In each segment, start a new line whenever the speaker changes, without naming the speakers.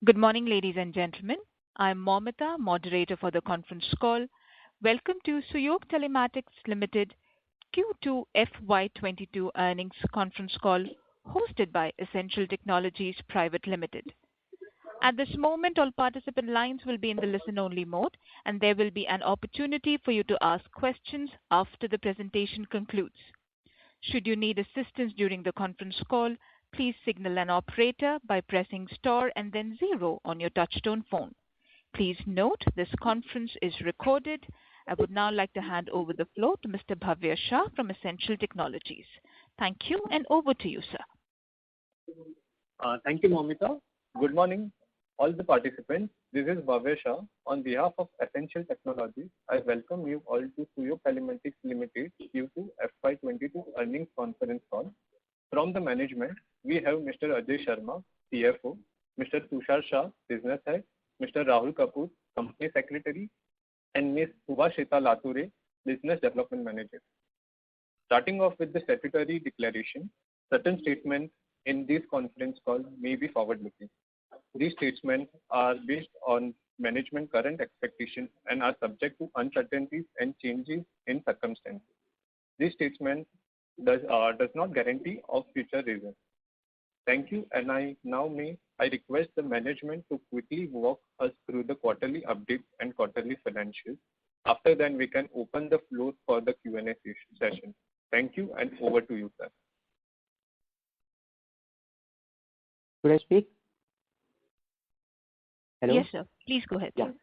Good morning, ladies and gentlemen. I'm Momita, moderator for the conference call. Welcome to Suyog Telematics Limited Q2 FY22 earnings conference call hosted by Essential Technologies Private Limited. At this moment, all participant lines will be in the listen-only mode, and there will be an opportunity for you to ask questions after the presentation concludes. Should you need assistance during the conference call, please signal an operator by pressing star and then zero on your touchtone phone. Please note this conference is recorded. I would now like to hand over the floor to Mr. Bhavya Shah from Essential Technologies. Thank you, and over to you, sir.
Thank you, Momita. Good morning, all the participants. This is Bhavya Shah. On behalf of Essential Technologies, I welcome you all to Suyog Telematics Limited Q2 FY22 earnings conference call. From the management, we have Mr. Ajay Sharma, CFO, Mr. Tushar Shah, Business Head, Mr. Rahul Kapoor, Company Secretary, and Ms. Subhashita Lature, Business Development Manager. Starting off with the statutory declaration, certain statements in this conference call may be forward-looking. These statements are based on management current expectations and are subject to uncertainties and changes in circumstances. This statement does not guarantee of future results. Thank you, and I request the management to quickly walk us through the quarterly updates and quarterly financials. After that, we can open the floor for the Q&A session. Thank you, and over to you, sir.
Could I speak? Hello?
Yes, sir. Please go ahead.
Yeah.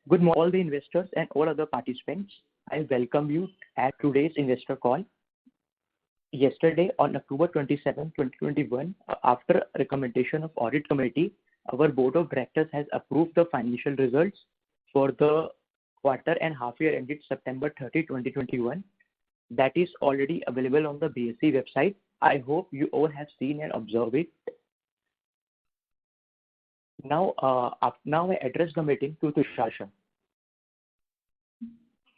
Good morning, all the investors and all other participants. I welcome you at today's investor call. Yesterday, on October 27, 2021, after recommendation of Audit Committee, our Board of Directors has approved the financial results for the quarter and half year ended September 30, 2021. That is already available on the BSE website. I hope you all have seen and observed it. Now I address the meeting to Tushar Shah.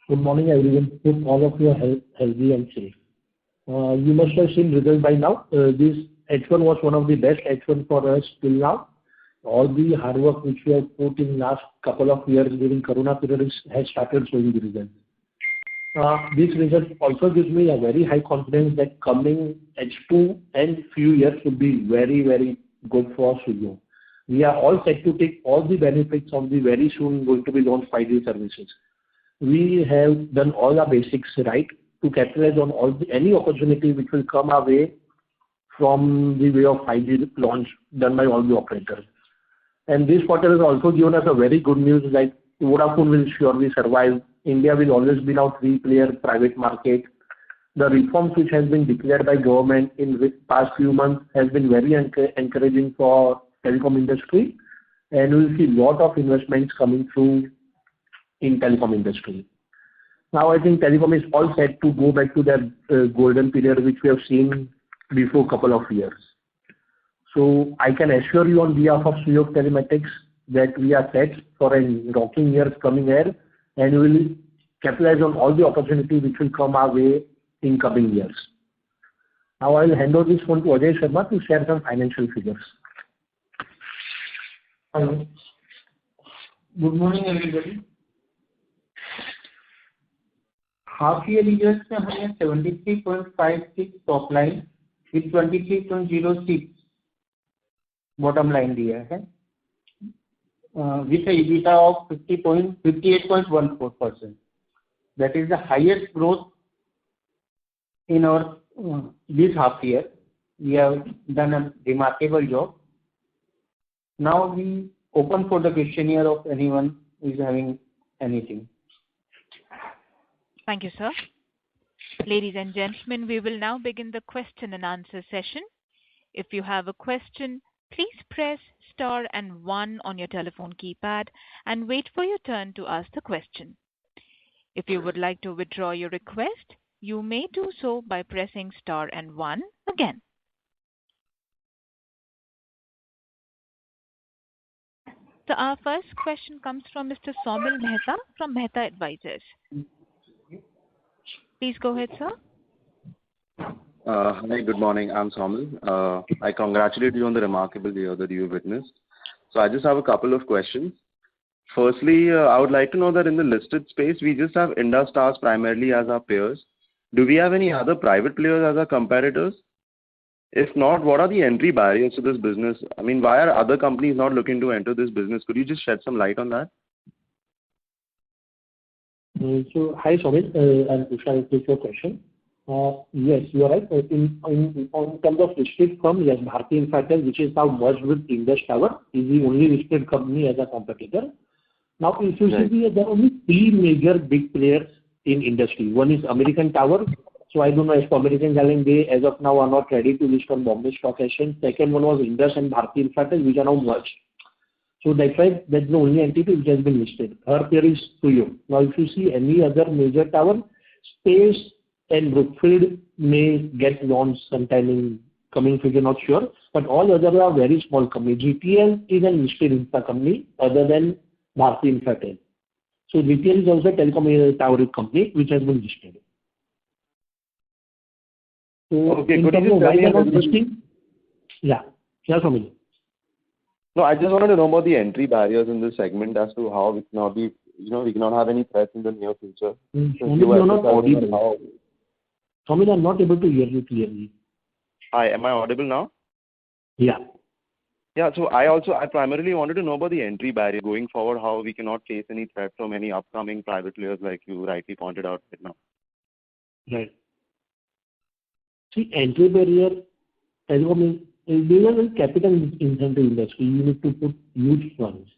Good morning, everyone. Hope all of you are healthy and safe. You must have seen results by now. This H1 was one of the best H1 for us till now. All the hard work which we have put in last couple of years during Corona period has started showing the results. This result also gives me a very high confidence that coming H2 and few years will be very, very good for Suyog. We are all set to take all the benefits of the very soon going to be launched 5G services. We have done all our basics right to capitalize on any opportunity which will come our way from the way of 5G launch done by all the operators. And this quarter has also given us a very good news like Vodafone will surely survive. India will always be now 3-player private market. The reforms which has been declared by government in the past few months has been very encouraging for telecom industry, and we will see lot of investments coming through in telecom industry. Now I think telecom is all set to go back to that golden period which we have seen before couple of years. So I can assure you on behalf of Suyog Telematics that we are set for a rocking years coming ahead, and we will capitalize on all the opportunity which will come our way in coming years. Now I will hand over this phone to Ajay Sharma to share some financial figures.
Hello. Good morning, everybody. Half year results में हमें 73.56 top line with 23.06 bottom line दिया है, with a EBITDA of 58.14%. That is the highest growth in our this half year. We have done a remarkable job. Now we open for the questionnaire of anyone who is having anything.
Thank you, sir. Ladies and gentlemen, we will now begin the question and answer session. If you have a question, please press star and 1 on your telephone keypad and wait for your turn to ask the question. If you would like to withdraw your request, you may do so by pressing star and 1 again. So our first question comes from Mr. Saumil Mehta from Mehta Advisors. Please go ahead, sir.
Hi, good morning. I'm Saumil. I congratulate you on the remarkable year that you have witnessed. So I just have a couple of questions. Firstly, I would like to know that in the listed space, we just have Indus Towers primarily as our peers. Do we have any other private players as our competitors? If not, what are the entry barriers to this business? I mean, why are other companies not looking to enter this business? Could you just shed some light on that?
So hi, Somil, and Tushar, take your question. Yes, you are right. On terms of listed firm, yes, Bharti Infratel, which is now merged with Indus Towers, is the only listed company as a competitor. Now, if you see, there are only three major big players in industry. One is American Tower. So I don't know if American Talent, they as of now are not ready to list on Bombay Stock Exchange. Second one was Indus and Bharti Infratel, which are now merged. So that's why that's the only entity which has been listed. Third player is Suyo. Now, if you see any other major tower, Space and Brookfield may get launched sometime in coming future, not sure. But all others are very small companies. GTL is an listed infra company other than Bharti Infratel. So GTL is also a telecom tower company which has been listed. So
Okay,
in
could you
terms of
just tell
why
me
they're
a
not
little bit?
listing, yeah, Somil.
No, I just wanted to know about the entry barriers in this segment as to how we cannot be, we cannot have any threats in the near future.
Somil, you are not audible. Somil, I'm not able to hear you clearly.
Hi, am I audible now?
Yeah.
Yeah, so I primarily wanted to know about the entry barrier going forward, how we cannot face any threat from any upcoming private players like you rightly pointed out right now.
Right. See, entry barrier, telecom is a capital intensive industry. You need to put huge funds.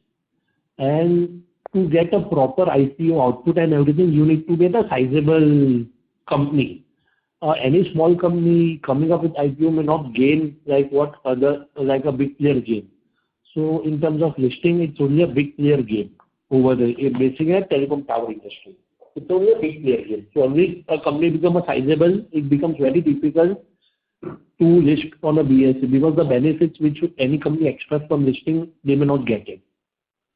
And to get a proper IPO output and everything, you need to get a sizable company. Any small company coming up with IPO may not gain like a big player gain. So in terms of listing, it's only a big player game over there. Basically a telecom tower industry. It's only a big player game. So only a company becomes sizable, it becomes very difficult to list on a BSE because the benefits which any company expects from listing, they may not get it.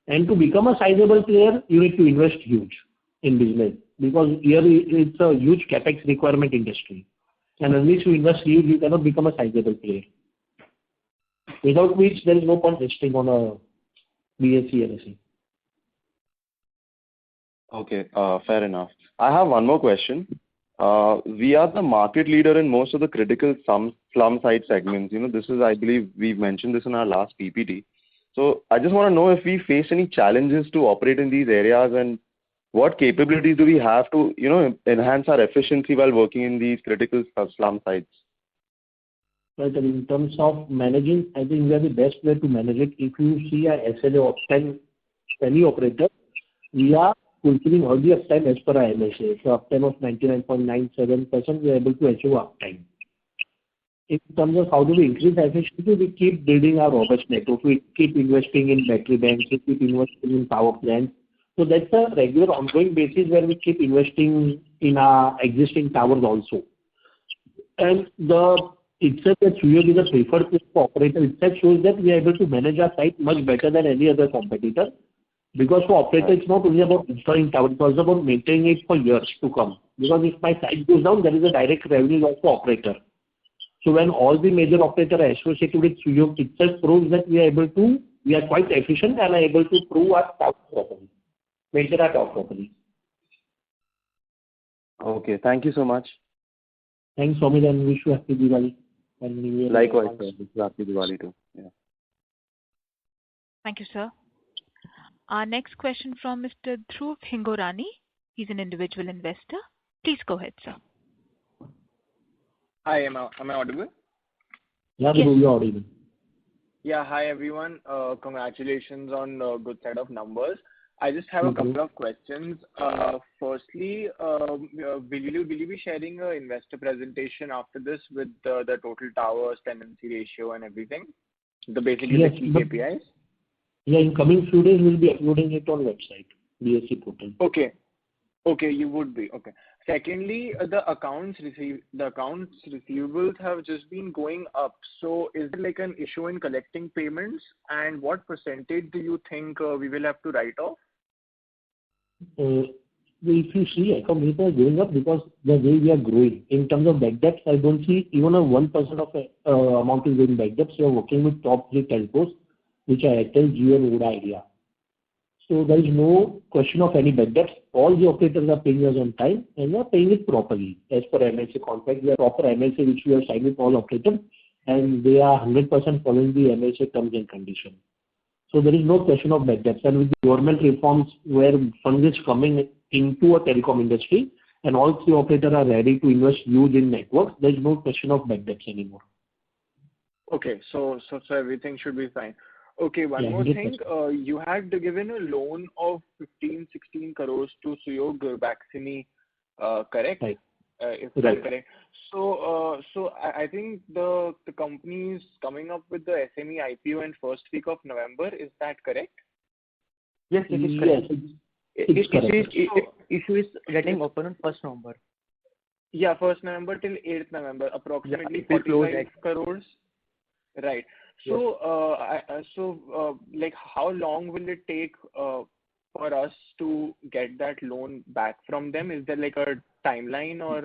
And to become a sizable player, you need to invest huge in business because here it's a huge capex requirement industry. And unless you invest huge, you cannot become a sizable player. Without which there is no point listing on a BSE NSE.
Okay, fair enough. I have one more question. We are the market leader in most of the critical slum site segments. This is, I believe, we've mentioned this in our last PPT. So I just want to know if we face any challenges to operate in these areas and what capabilities do we have to, enhance our efficiency while working in these critical slum sites?
Right, and in terms of managing, I think we are the best way to manage it. If you see a SLA uptime any operator, we are fulfilling all the uptime as per our MSA. So uptime of 99.97%, we are able to achieve uptime. In terms of how do we increase efficiency, we keep building our robust network. We keep investing in battery banks, we keep investing in power plants. So that's a regular ongoing basis where we keep investing in our existing towers also. And itself that Suyo is a preferred place for operator itself shows that we are able to manage our site much better than any other competitor. Because for operator, it's not only about installing towers, it's also about maintaining it for years to come. Because if my site goes down, there is a direct revenue loss for operator. So when all the major operators are associated with Suyo, itself proves that we are quite efficient and are able to prove our towers properly, maintain our tower properly.
Okay, thank you so much.
Thanks, Somil, and wish you happy Diwali. And
likewise, sir. Happy Diwali too. Yeah.
Thank you, sir. Our next question from Mr. Dhruv Hingorani. He's an individual investor. Please go ahead, sir.
Hi, am I audible?
Yeah, Dhruv, you're audible.
Yeah, hi everyone. Congratulations on a good set of numbers. I just have a couple of questions. Firstly, will you be sharing an investor presentation after this with the total towers, tenancy ratio and everything? Basically the key KPIs?
Yeah, in coming few days, we'll be uploading it on website, BSE portal.
Okay, you would be. Okay. Secondly, the accounts receivables have just been going up. So is it like an issue in collecting payments? And what percentage do you think we will have to write off?
If you see account data going up because the way we are growing. In terms of bad debts, I don't see even a 1% of amount is going bad debts. We are working with top 3 telcos. which are Airtel, Jio, and Voda Idea. So there is no question of any bad debts. All the operators are paying us on time and they are paying it properly as per MLC contract. We have proper MLC which we have signed with all operators, and they are 100% following the MLC terms and conditions. So there is no question of bad debts. And with the government reforms where funds is coming into a telecom industry and all three operators are ready to invest huge in networks, there is no question of bad debts anymore.
Okay, so everything should be fine. Okay, one more thing. You had given a loan of 16 crores to Suyog Baximi, correct?
Right.
If I'm correct. So I think the company is coming up with the SME IPO in first week of November. Is that correct?
Yes, it is correct.
It's correct.
Issue is getting open on 1st November.
Yeah, 1st November till 8th November, approximately
Yeah,
45 crores. Right. So, like, how long will it take for us to get that loan back from them? Is there like a timeline or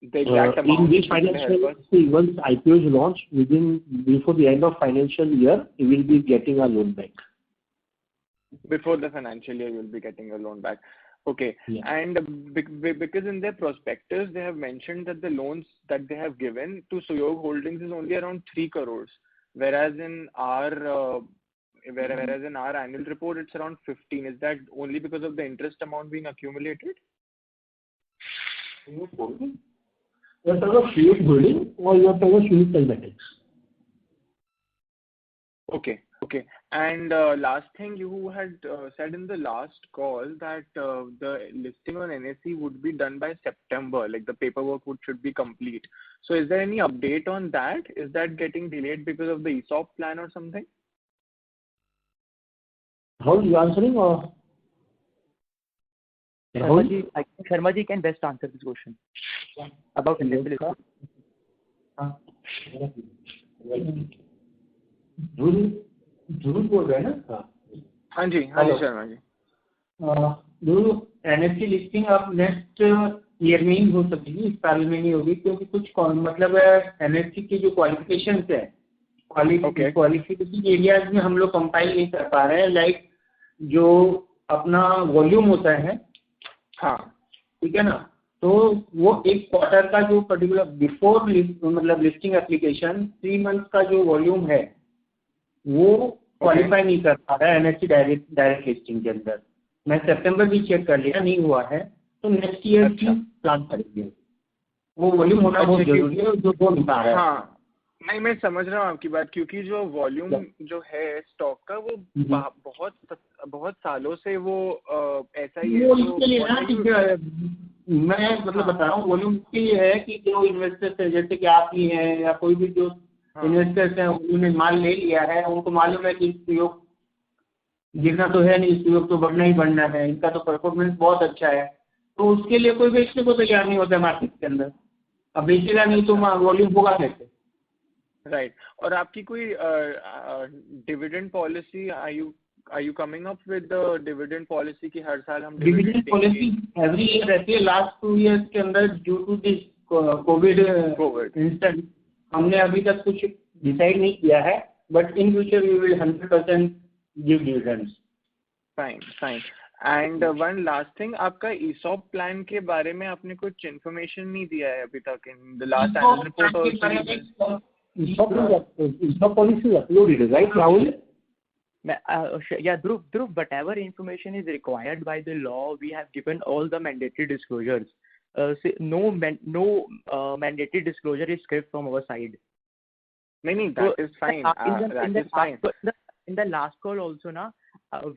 the exact amount?
In this financial, once IPO is launched, before the end of financial year, we will be getting our loan back.
Before the financial year, you'll be getting a loan back. Okay.
Yeah.
And because in their prospectus, they have mentioned that the loans that they have given to Suyog Holdings is only around 3 crores, whereas in our annual report, it's around 15. Is that only because of the interest amount being accumulated?
You're talking about Suyog Holding or you're talking about Suyog Telematics?
Okay. And last thing, you had said in the last call that the listing on NSE would be done by September, like the paperwork should be complete. So is there any update on that? Is that getting delayed because of the ESOP plan or something?
How are you answering or?
Sharma ji can best answer this question about NSE.
ध्रुव बोल रहे हैं ना?
हाँ जी शर्मा जी।
ध्रुव, NSC listing अब next year में ही हो सकेगी, इस साल में नहीं होगी, क्योंकि कुछ मतलब एनएससी की जो क्वालिफिकेशन है, क्वालिफिकेशन एरियाज में हम लोग कंपाइल नहीं कर पा रहे हैं। लाइक जो अपना वॉल्यूम होता है,
हाँ
ठीक है ना, तो वो एक क्वार्टर का जो पर्टिकुलर बिफोर मतलब लिस्टिंग एप्लीकेशन 3 मंथ का जो वॉल्यूम है वो क्वालिफाई नहीं कर पा रहा है एनएससी डायरेक्ट लिस्टिंग के अंदर। मैं सितंबर भी चेक कर लिया, नहीं हुआ है, तो नेक्स्ट ईयर की प्लान करेंगे। वो वॉल्यूम होना बहुत जरूरी है जो हो नहीं पा रहा है।
हाँ, नहीं मैं समझ रहा हूँ आपकी बात, क्योंकि जो वॉल्यूम जो है स्टॉक का वो बहुत सालों से वो ऐसा ही है।
इसके लिए ना मैं मतलब बता रहा हूँ, वॉल्यूम के लिए है कि जो इन्वेस्टर्स है जैसे कि आप ही हैं या कोई भी जो इन्वेस्टर्स हैं उन्होंने माल ले लिया है, उनको मालूम है कि उपयोग गिरना तो है नहीं, उपयोग तो बढ़ना ही बढ़ना है, इनका तो परफॉर्मेंस बहुत अच्छा है, तो उसके लिए कोई बेचने को तैयार नहीं होता मार्केट के अंदर। अब बेचेगा नहीं तो वॉल्यूम होगा कैसे?
राइट। और आपकी कोई dividend policy, are you coming up with the dividend policy की हर साल हम
डिविडेंड पॉलिसी एवरी ईयर रहती है। लास्ट 2 इयर्स के अंदर due to this covid instant हमने अभी तक कुछ डिसाइड नहीं किया है, but in future we will 100% give dividends.
Fine. And one last thing, आपका ESOP प्लान के बारे में आपने कुछ इन्फॉर्मेशन नहीं दिया है अभी तक in the last annual report और
ESOP policy is uploaded, right, Rahul?
Yeah, Dhruv, whatever information is required by the law, we have given all the mandatory disclosures. No mandatory disclosure is skipped from our side.
No, that is fine.
In the last call also,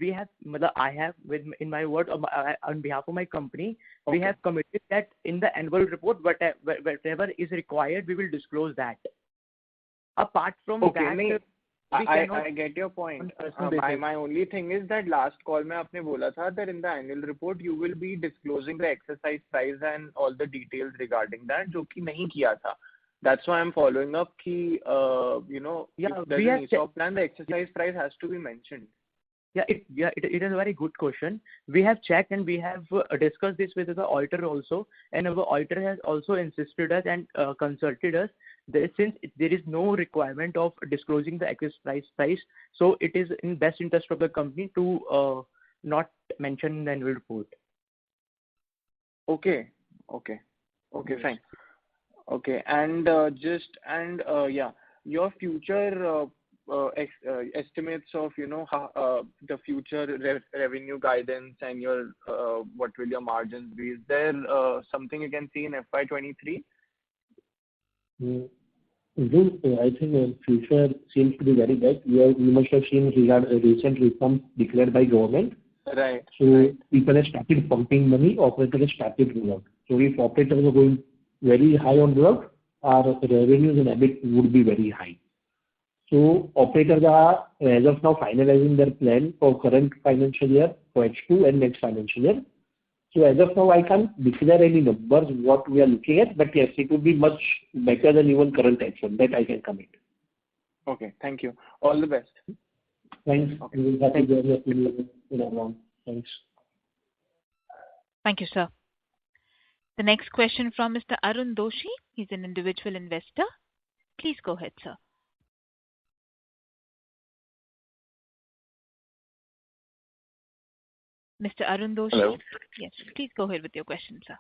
we have, I have in my word on behalf of my company, we have committed that in the annual report, whatever is required, we will disclose that. Apart from that,
I get your point. My only thing is that last call में आपने बोला था that in the annual report you will be disclosing the exercise price and all the details regarding that, जो कि नहीं किया था. That's why I'm following up कि if there's an ESOP plan, the exercise price has to be mentioned.
It is a very good question. We have checked and we have discussed this with the auditor also, and our auditor has also insisted us and consulted us that since there is no requirement of disclosing the exercise price, so it is in best interest of the company to not mention in the annual report.
Okay, fine. Okay, and your future estimates of how, the future revenue guidance and your what will your margins be? Is there something you can see in FY23?
I think the future seems to be very bright. You must have seen recent reforms declared by government.
Right.
So people have started pumping money, operators have started rollout. So if operators are going very high on rollout, our revenues and EBIT would be very high. So operators are, as of now, finalizing their plan for current financial year, for H2 and next financial year. So as of now, I can't declare any numbers what we are looking at, but yes, it will be much better than even current H1. That I can commit.
Okay, thank you. All the best.
Thanks.
Okay.
We will have to go in around. Thanks.
Thank you, sir. The next question from Mr. Arun Doshi. He's an individual investor. Please go ahead, sir. Mr. Arun Doshi?
Hello.
Yes, please go ahead with your question, sir.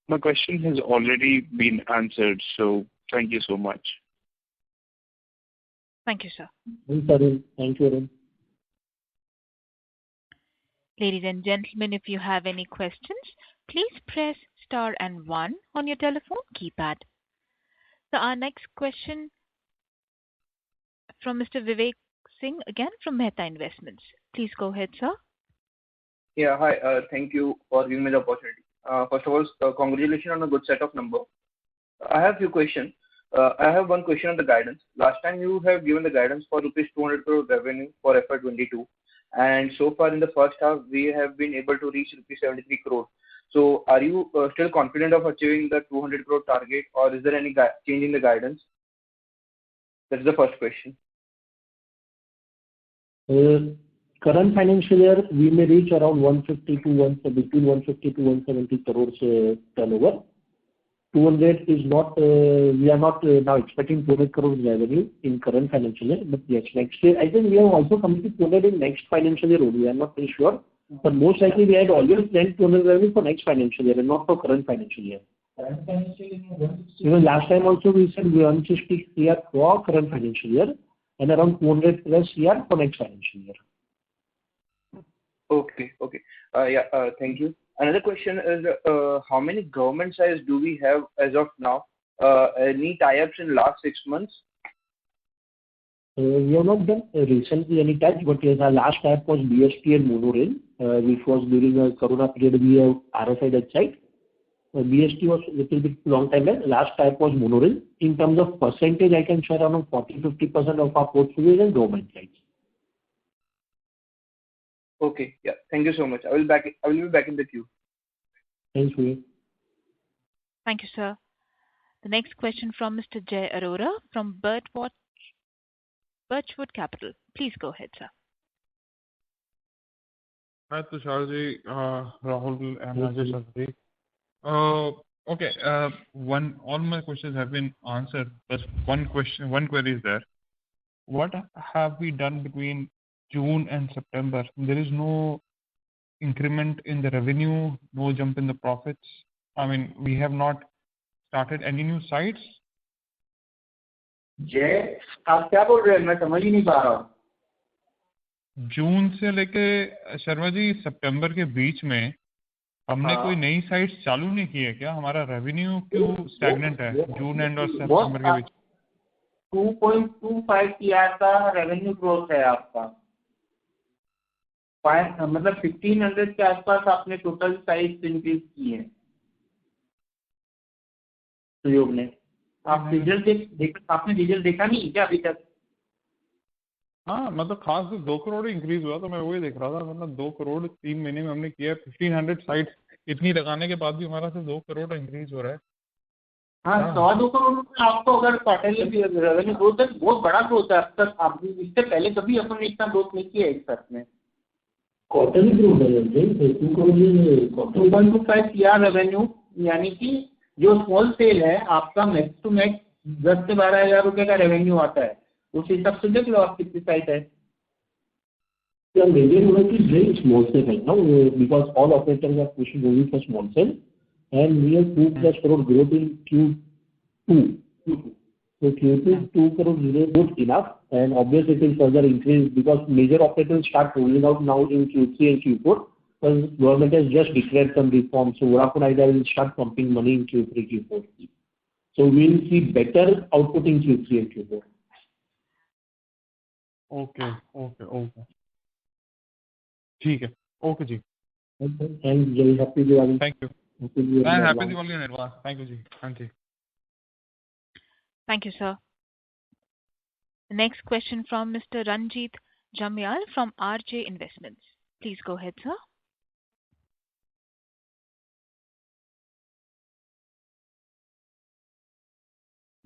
My question has already been answered, so thank you so much.
Thank you, sir.
Thanks, Arun. Thank you, Arun.
Ladies and gentlemen, if you have any questions, please press star and 1 on your telephone keypad. So our next question from Mr. Vivek Singh, again from Mehta Investments. Please go ahead, sir.
Yeah, hi. Thank you for giving me the opportunity. First of all, congratulations on a good set of numbers. I have a few questions. I have one question on the guidance. Last time you have given the guidance for rupees 200 crore revenue for FY22, and so far in the first half we have been able to reach rupees 73 crore. So are you still confident of achieving the 200 crore target, or is there any change in the guidance? That's the first question.
Current financial year, we may reach around between 150 to 170 crores turnover. 200 is not, we are not now expecting 200 crores revenue in current financial year, but yes, next year, I think we have also committed 200 in next financial year only. I am not very sure, but most likely we had always planned 200 revenue for next financial year and not for current financial year. Even last time also we said 160 CR for current financial year and around 200 plus CR for next financial year.
Okay. Thank you. Another question is, how many government sites do we have as of now? Any tie-ups in last 6 months?
We have not done recently any tie-ups, but yes, our last tie-up was BST and Monorail, which was during the Corona period. We have RFI that site. BST was a little bit long time back. Last tie-up was Monorail. In terms of percentage, I can share around 40-50% of our portfolio is government sites.
Okay. Yeah. Thank you so much. I will be back in the queue.
Thanks, Vivek.
Thank you, sir. The next question from Mr. Jay Arora from Birchwood Capital. Please go ahead, sir.
Hi, Tusharji, Rahul, and Rajesh. Okay. All my questions have been answered, but one query is there. What have we done between June and September? There is no increment in the revenue, no jump in the profits. I mean, we have not started any new sites.
जय, आप क्या बोल रहे हैं? मैं समझ ही नहीं पा रहा हूँ.
जून से लेके शर्मा जी सितंबर के बीच में हमने कोई नई साइट्स चालू नहीं की है क्या? हमारा रेवेन्यू क्यों स्टैग्नेंट है जून एंड और सितंबर के बीच?
2.25 CR का रेवेन्यू ग्रोथ है आपका. मतलब 1500 के आसपास आपने टोटल साइज इंक्रीज की है सुयोग ने. आप आपने रिजल्ट देखा नहीं क्या अभी तक?
हाँ, मतलब खास 2 करोड़ इंक्रीज हुआ, तो मैं वही देख रहा था. मतलब 2 करोड़ 3 महीने में हमने किया है. 1500 साइट्स इतनी लगाने के बाद भी हमारा सिर्फ 2 करोड़ इंक्रीज हो रहा है.
हाँ, 1.25 करोड़ में आपको अगर क्वार्टरली रेवेन्यू ग्रोथ है, बहुत बड़ा ग्रोथ है। अब तक आप इससे पहले कभी अपन ने इतना ग्रोथ नहीं किया एक साथ में।
क्वार्टरली ग्रोथ है 2 करोड़
2.25 CR रेवेन्यू, यानी कि जो स्मॉल सेल है आपका मैक्स टू मैक्स 10 से 12 हज़ार रुपये का रेवेन्यू आता है। उस हिसाब से देख लो आप कितनी साइट है।
Yeah, major product is very small cell right now, because all operators are pushing only for small cell, and we have 2+ crore growth in Q2. So Q2 2 crore is good enough, and obviously it will further increase because major operators start rolling out now in Q3 and Q4, because government has just declared some reforms. So Vodafone Idea will start pumping money in Q3, Q4. So we will see better output in Q3 and Q4.
Okay. ठीक है, okay ji.
And very happy Diwali.
Thank you.
Happy Diwali in
Happy
advance.
Diwali in advance. Thank you जी। हाँ जी।
Thank you, sir. The next question from Mr. Ranjit Jamial from RJ Investments. Please go ahead, sir.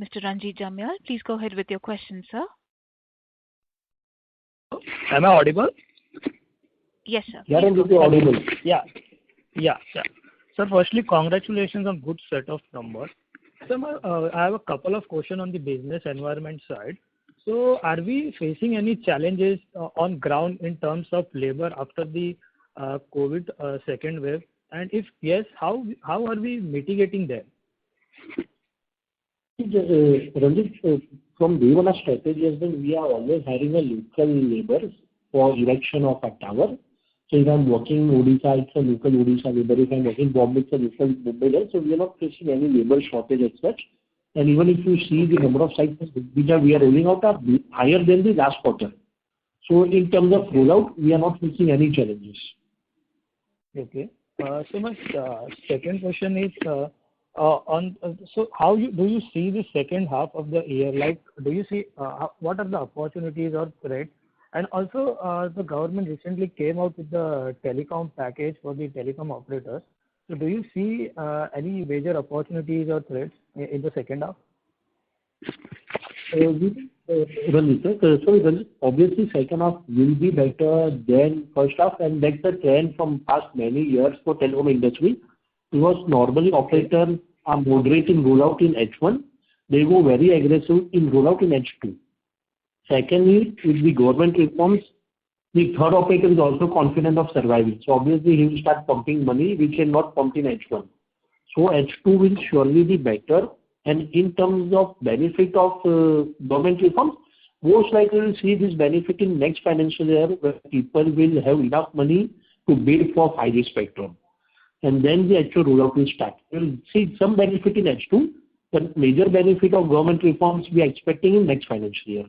Mr. Ranjit Jamial, please go ahead with your question, sir.
Am I audible?
Yes, sir.
Yeah, Ranjit, you're audible.
Yeah. Sir, firstly, congratulations on good set of numbers. Sir, I have a couple of questions on the business environment side. So, are we facing any challenges on ground in terms of labor after the COVID second wave? And if yes, how are we mitigating them?
Ranjit, from day one, our strategy has been we are always hiring a local labor for erection of a tower. So if I'm working in Odisha, it's a local Odisha labor. If I'm working in Bombay, it's a local Bombay. So we are not facing any labor shortage as such. And even if you see the number of sites which we are rolling out are higher than the last quarter. So in terms of rollout, we are not facing any challenges.
Okay. So my second question is so how do you see the second half of the year? Like, do you see what are the opportunities or threats? And also, the government recently came out with the telecom package for the telecom operators. So do you see any major opportunities or threats in the second half?
Ranjit, obviously second half will be better than first half, and that's the trend from past many years for telecom industry. Because normally operators are moderate in rollout in H1, they go very aggressive in rollout in H2. Secondly, with the government reforms, the third operator is also confident of surviving. So obviously he will start pumping money which is not pumped in H1. So H2 will surely be better. And in terms of benefit of government reforms, most likely we'll see this benefit in next financial year where people will have enough money to bid for 5G spectrum. And then the actual rollout will start. We'll see some benefit in H2, but major benefit of government reforms we are expecting in next financial year.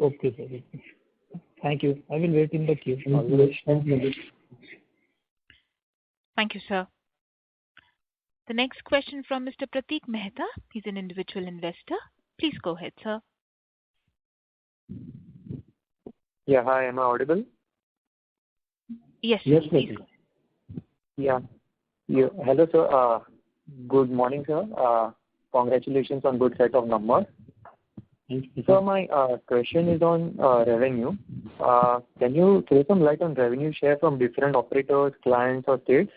Okay, sir. Thank you. I will wait in the queue.
Thank you.
Thank you, sir. The next question from Mr. Prateek Mehta. He's an individual investor. Please go ahead, sir.
Yeah, hi. Am I audible?
Yes,
Yes,
please.
Yeah. Hello, sir. Good morning, sir. Congratulations on good set of numbers. So my question is on revenue. Can you throw some light on revenue share from different operators, clients, or states?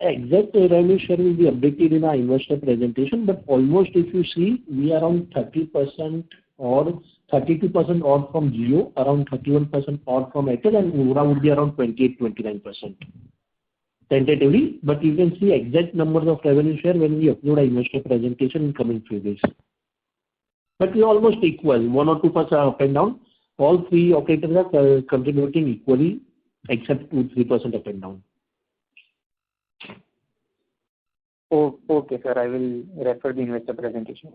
Exact revenue share will be updated in our investor presentation, but almost if you see, we are around 30% or 32% odd from Jio, around 31% odd from Airtel, and Vodafone would be around 28-29% tentatively. But you can see exact numbers of revenue share when we upload our investor presentation in coming few days. But we are almost equal, 1 or 2% up and down. All three operators are contributing equally, except 2-3% up and down.
Oh, okay, sir. I will refer the investor presentation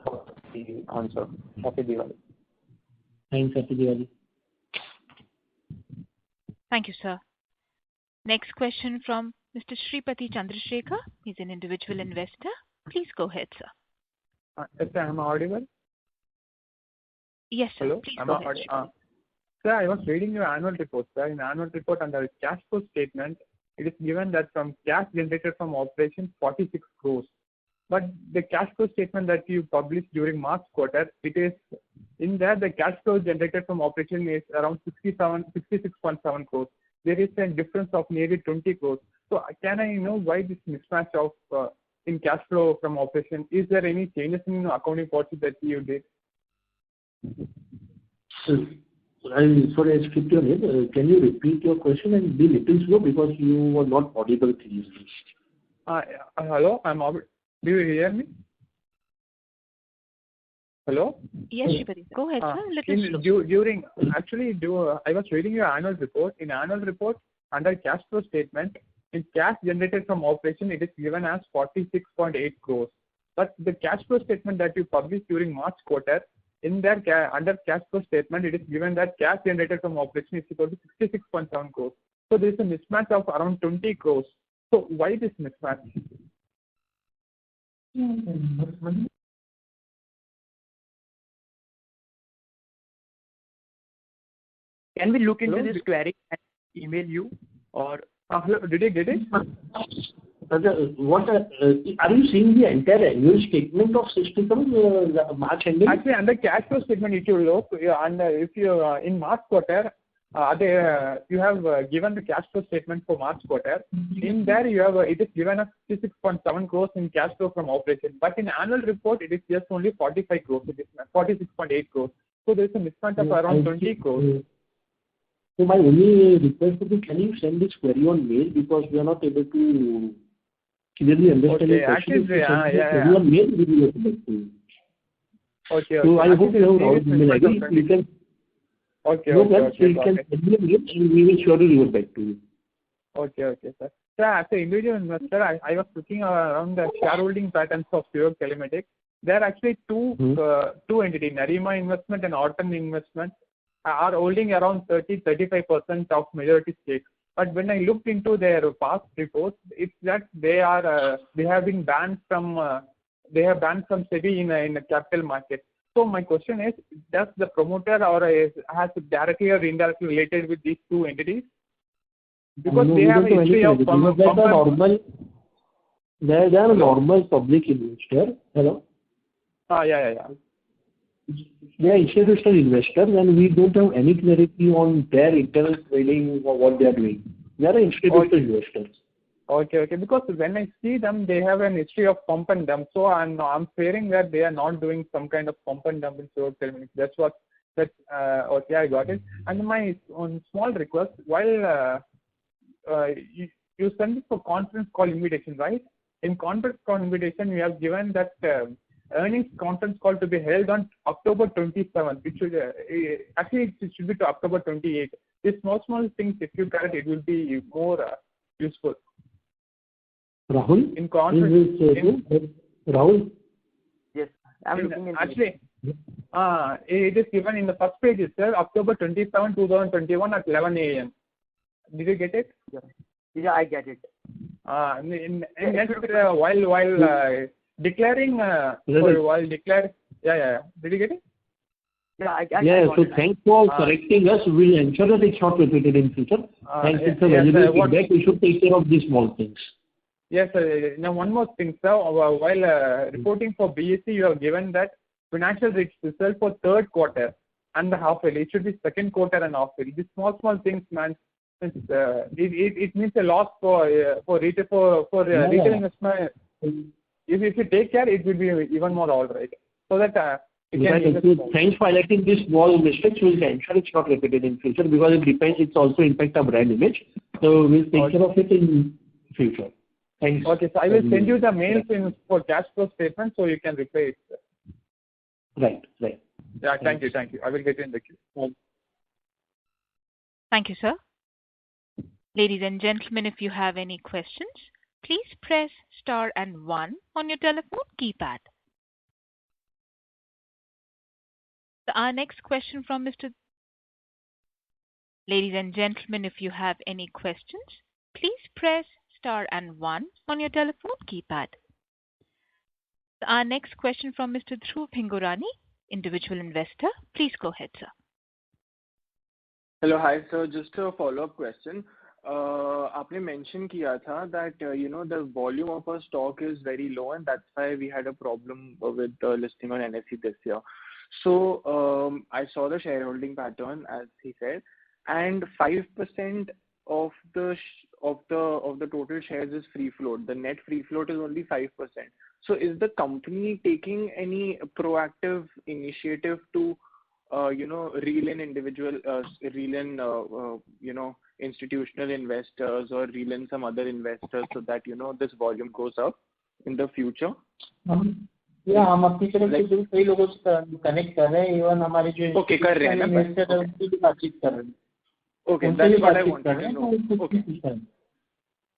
for the answer. Happy Diwali.
Thanks, Happy Diwali.
Thank you, sir. Next question from Mr. Shripati Chandrasekhar. He's an individual investor. Please go ahead, sir.
Yes, sir. Am I audible?
Yes, sir.
Hello?
Please go ahead.
Sir, I was reading your annual report, sir. In annual report under cash flow statement,
it is given that from cash generated from operations 46 crores. But the cash flow statement that you published during March quarter, it is in there the cash flow generated from operation is around 66.7 crores. There is a difference of nearly 20 crores. So can I know why this mismatch of in cash flow from operation? Is there any changes in accounting policy that you did?
I'm sorry, I skipped your name. Can you repeat your question and be little slow because you were not audible clearly?
Hello, I'm audible. Do you hear me? Hello?
Yes, Shivadi. Go ahead, sir.
I was reading your annual report. In annual report, under cash flow statement, in cash generated from operation, it is given as 46.8 crores. But the cash flow statement that you published during March quarter, in there under cash flow statement, it is given that cash generated from operation is equal to 66.7 crores. So there is a mismatch of around 20 crores. So why this mismatch?
Can we look into this query and email you? Or
hello, did you get it?
What are you seeing the entire annual statement of System March ending?
Actually, under cash flow statement, if you look, and if you in March quarter, you have given the cash flow statement for March quarter. In there, you have it is given as 56.7 crores in cash flow from operation. But in annual report, it is just only 45 crores. It is 46.8 crores. So there is a mismatch of around 20 crores.
So my only request would be, can you send this query on mail because we are not able to clearly understand the question.
Query
on mail, we will get back to you.
Okay.
So I hope you have our email ID. You can.
Okay.
You can send me a mail and we will surely revert back to you.
Okay, sir. Sir, as an individual investor, I was looking around the shareholding patterns of Suyog Telematics. There are actually two entities, Narima Investment and Orton Investment, are holding around 30-35% of majority stake. But when I looked into their past reports, it's that they have been banned from SEBI in the capital market. So my question is, does the promoter has directly or indirectly related with these two entities? Because they have a history of
they are a normal public investor. Hello?
Yeah.
They are institutional investors and we don't have any clarity on their internal trading or what they are doing. They are institutional investors.
Okay. Because when I see them, they have an history of pump and dump. So I'm fearing that they are not doing some kind of pump and dump in Suyog Telematics. Okay, I got it. And my small request, while you send it for conference call invitation, right? In conference call invitation, you have given that earnings conference call to be held on October 27th. It should it should be to October 28th. These small things, if you correct, it will be more useful.
Rahul?
In conference.
Rahul?
Yes, I'm looking into
actually, it is given in the first page itself, October 27, 2021 at 11 a.m. Did you get it?
Yeah, I get it.
In next, while declaring, yeah. Did you get it?
Yeah,
so thanks for correcting us. We'll ensure that it's not repeated in future. Thanks, it's a valuable feedback. We should take care of these small things.
Yes, sir. Now, one more thing, sir. While reporting for BSE, you have given that financial result for third quarter and the half yearly. It should be second quarter and half yearly. These small things, man. It means a loss for retail retail investment. If you take care, it will be even more all right. So that
thanks for highlighting these small mistakes. We'll ensure it's not repeated in future because it's also impact our brand image. So we'll take care of it in future. Thanks.
Okay, so I will send you the mails for cash flow statement so you can reply it.
Right.
Yeah, thank you. I will get in the queue.
Thank you, sir. Ladies and gentlemen, if you have any questions, please press star and 1 on your telephone keypad. Our next question from Mr. Ladies and gentlemen, if you have any questions, please press star and 1 on your telephone keypad. Our next question from Mr. Dhruv Hingorani, individual investor. Please go ahead, sir.
Hello. Hi, sir. Just a follow-up question. आपने mention किया था that the volume of our stock is very low and that's why we had a problem with listing on NSE this year. So I saw the shareholding pattern as he said, and 5% of the total shares is free float. The net free float is only 5%. So is the company taking any proactive initiative to reel in institutional investors or reel in some other investors so that this volume goes up in the future?
हम अपनी तरफ से जो कई लोगों से connect कर रहे हैं, इवन हमारे जो
कर रहे हैं ना
इन्वेस्टर है उनसे भी बातचीत कर रहे हैं.
Okay, that's what I wanted to know. Okay.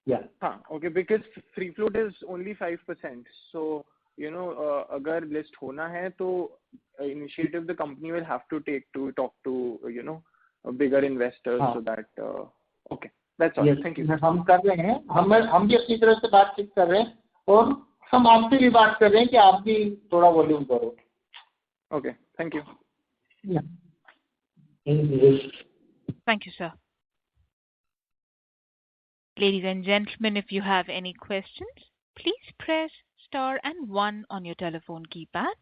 Yeah.
Okay, because free float is only 5%. So, अगर list होना है तो initiative the company will have to take to talk to, bigger investors so that, okay, that's all.
Yes.
Thank you.
हम कर रहे हैं, हम भी अपनी तरफ से बातचीत कर रहे हैं और हम आपसे भी बात कर रहे हैं कि आप भी थोड़ा वॉल्यूम करो.
Okay, thank you.
Yeah.
Thank you, sir. Ladies and gentlemen, if you have any questions, please press star and 1 on your telephone keypad.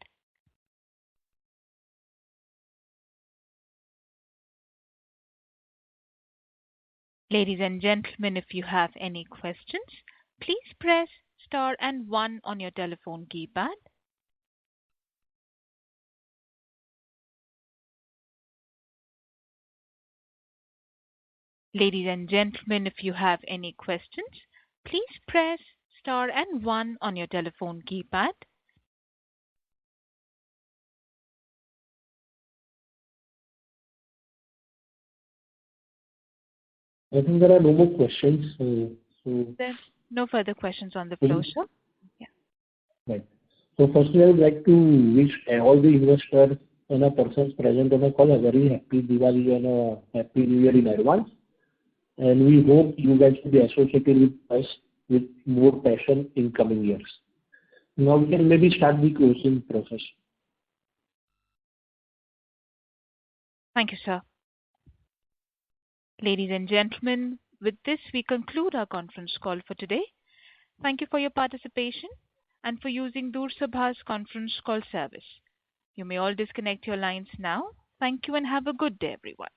Ladies and gentlemen, if you have any questions, please press star and 1 on your telephone keypad. Ladies and gentlemen, if you have any questions, please press star and 1 on your telephone keypad.
I think there are no more questions.
There's no further questions on the floor, sir. Yeah.
Right. So firstly, I would like to wish all the investors and persons present on the call a very happy Diwali and a happy New Year in advance. And we hope you guys will be associated with us with more passion in coming years. Now we can maybe start the closing process.
Thank you, sir. Ladies and gentlemen, with this we conclude our conference call for today. Thank you for your participation and for using Doorsabha's conference call service. You may all disconnect your lines now. Thank you and have a good day, everyone.